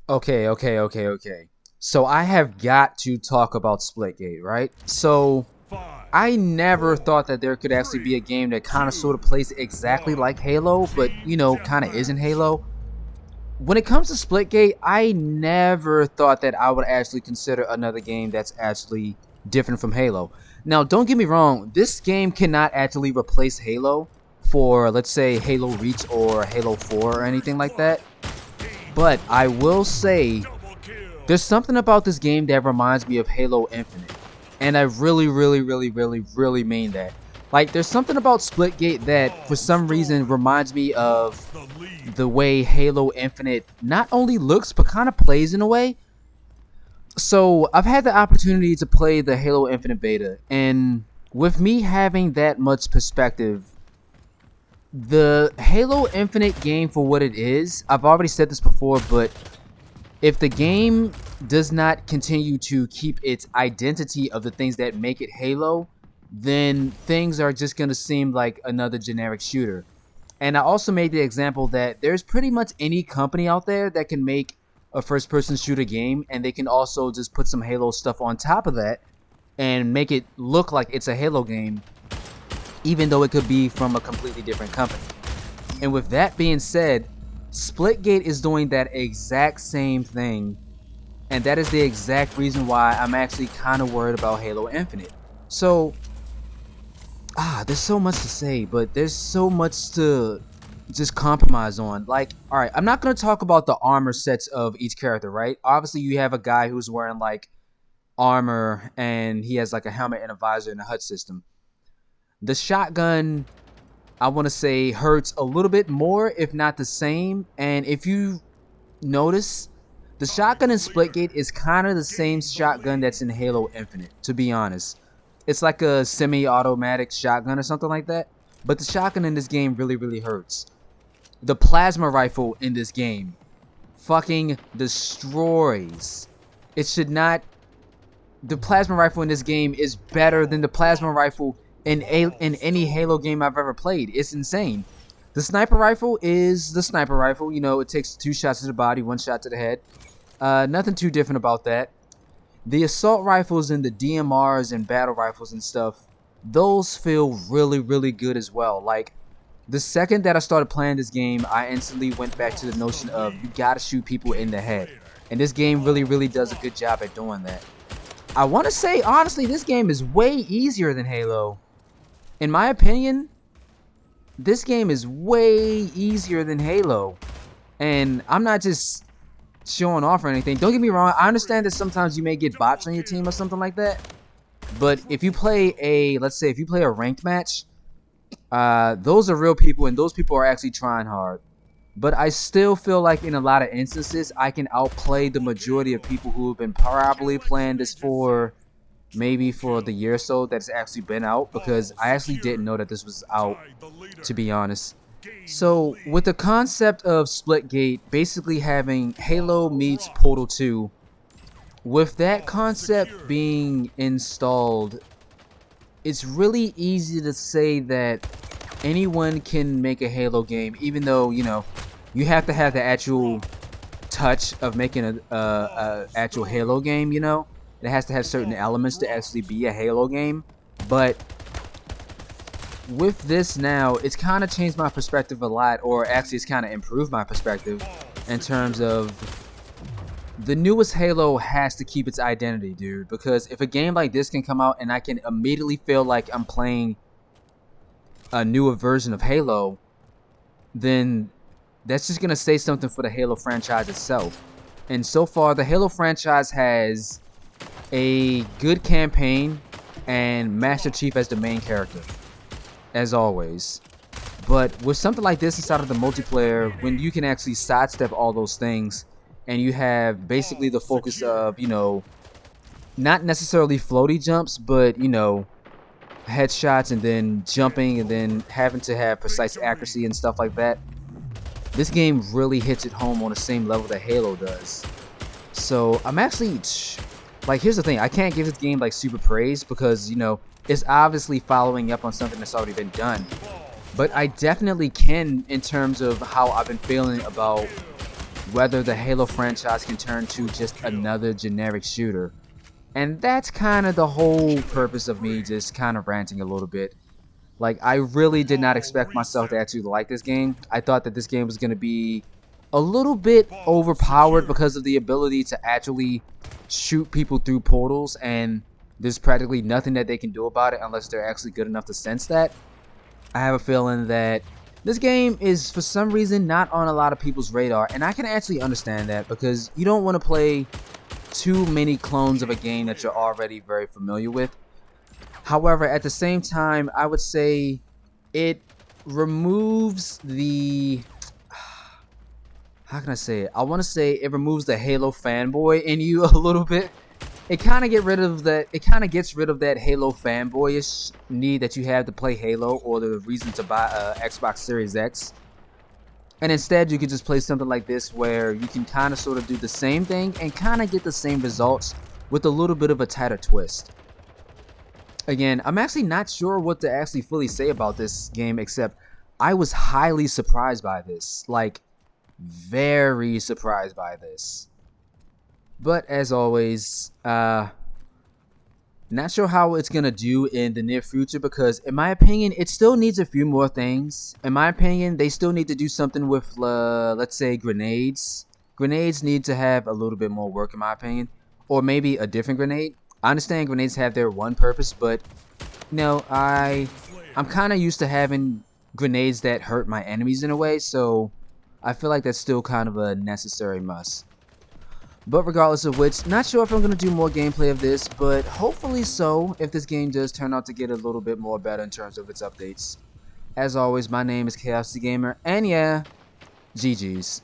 Okay. So I have got to talk about Splitgate, right? So I never thought that there could actually be a game that kind of sort of plays exactly like Halo, but kind of isn't Halo. When it comes to Splitgate, I never thought that I would actually consider another game that's actually different from Halo. Now, don't get me wrong, this game cannot actually replace Halo for, let's say, Halo Reach or Halo 4 or anything like that. But I will say there's something about this game that reminds me of Halo Infinite. And I really mean that. Like, there's something about Splitgate that, for some reason, reminds me of the way Halo Infinite not only looks, but kind of plays in a way. So, I've had the opportunity to play the Halo Infinite beta, and with me having that much perspective, the Halo Infinite game for what it is, I've already said this before, but if the game does not continue to keep its identity of the things that make it Halo, then things are just going to seem like another generic shooter. And I also made the example that there's pretty much any company out there that can make a first person shooter game, and they can also just put some Halo stuff on top of that and make it look like it's a Halo game, even though it could be from a completely different company. And with that being said, Splitgate is doing that exact same thing, and that is the exact reason why I'm actually kind of worried about Halo Infinite. So, there's so much to say, but there's so much to just compromise on. Like, alright, I'm not going to talk about the armor sets of each character, right? Obviously, you have a guy who's wearing, like, armor, and he has, like, a helmet and a visor and a HUD system. The shotgun, I want to say, hurts a little bit more, if not the same. And if you notice, the shotgun in Splitgate is kind of the same shotgun that's in Halo Infinite, to be honest. It's like a semi-automatic shotgun or something like that. But the shotgun in this game really hurts. The plasma rifle in this game fucking destroys. It should not... The plasma rifle in this game is better than the plasma rifle in any Halo game I've ever played. It's insane. The sniper rifle is the sniper rifle. You know, it takes 2 shots to the body, 1 shot to the head. Nothing too different about that. The assault rifles and the DMRs and battle rifles and stuff, those feel really good as well. Like, the second that I started playing this game, I instantly went back to the notion of you gotta shoot people in the head. And this game really does a good job at doing that. I want to say, honestly, this game is way easier than Halo. In my opinion, this game is way easier than Halo. And I'm not just showing off or anything. Don't get me wrong. I understand that sometimes you may get bots on your team or something like that. But if you play let's say if you play a ranked match, those are real people, and those people are actually trying hard. But I still feel like in a lot of instances, I can outplay the majority of people who have been probably playing this for maybe for the year or so that's actually been out, because I actually didn't know that this was out, to be honest. So with the concept of Splitgate basically having Halo meets Portal 2, with that concept being installed, it's really easy to say that anyone can make a Halo game, even though, you have to have the actual touch of making a actual Halo game, It has to have certain elements to actually be a Halo game. But with this now, it's kind of changed my perspective a lot, or actually it's kind of improved my perspective in terms of the newest Halo has to keep its identity, dude. Because if a game like this can come out and I can immediately feel like I'm playing a newer version of Halo, then that's just going to say something for the Halo franchise itself. And so far, the Halo franchise has a good campaign and Master Chief as the main character, as always. But with something like this inside of the multiplayer, when you can actually sidestep all those things, and you have basically the focus of, not necessarily floaty jumps, but, headshots and then jumping and then having to have precise accuracy and stuff like that, this game really hits it home on the same level that Halo does. So I'm actually, like, here's the thing, I can't give this game like super praise because, it's obviously following up on something that's already been done. But I definitely can in terms of how I've been feeling about whether the Halo franchise can turn to just another generic shooter. And that's kind of the whole purpose of me just kind of ranting a little bit. Like, I really did not expect myself to actually like this game. I thought that this game was going to be a little bit overpowered because of the ability to actually shoot people through portals, and there's practically nothing that they can do about it unless they're actually good enough to sense that. I have a feeling that this game is, for some reason, not on a lot of people's radar, and I can actually understand that because you don't want to play too many clones of a game that you're already very familiar with. However, at the same time, I would say it removes the... How can I say it? I want to say it removes the Halo fanboy in you a little bit. It kind of gets rid of that. It kind of gets rid of that Halo fanboyish need that you have to play Halo, or the reason to buy a Xbox Series X. And instead, you can just play something like this, where you can kind of sort of do the same thing and kind of get the same results with a little bit of a tighter twist. Again, I'm actually not sure what to actually fully say about this game, except I was highly surprised by this. Like, very surprised by this. But as always, not sure how it's going to do in the near future, because in my opinion, it still needs a few more things. In my opinion, they still need to do something with, let's say, grenades. Grenades need to have a little bit more work, in my opinion. Or maybe a different grenade. I understand grenades have their one purpose, but no, I'm kind of used to having grenades that hurt my enemies in a way, so I feel like that's still kind of a necessary must. But regardless of which, not sure if I'm going to do more gameplay of this, but hopefully so, if this game does turn out to get a little bit more better in terms of its updates. As always, my name is Xbox Gamer, and yeah, GG's.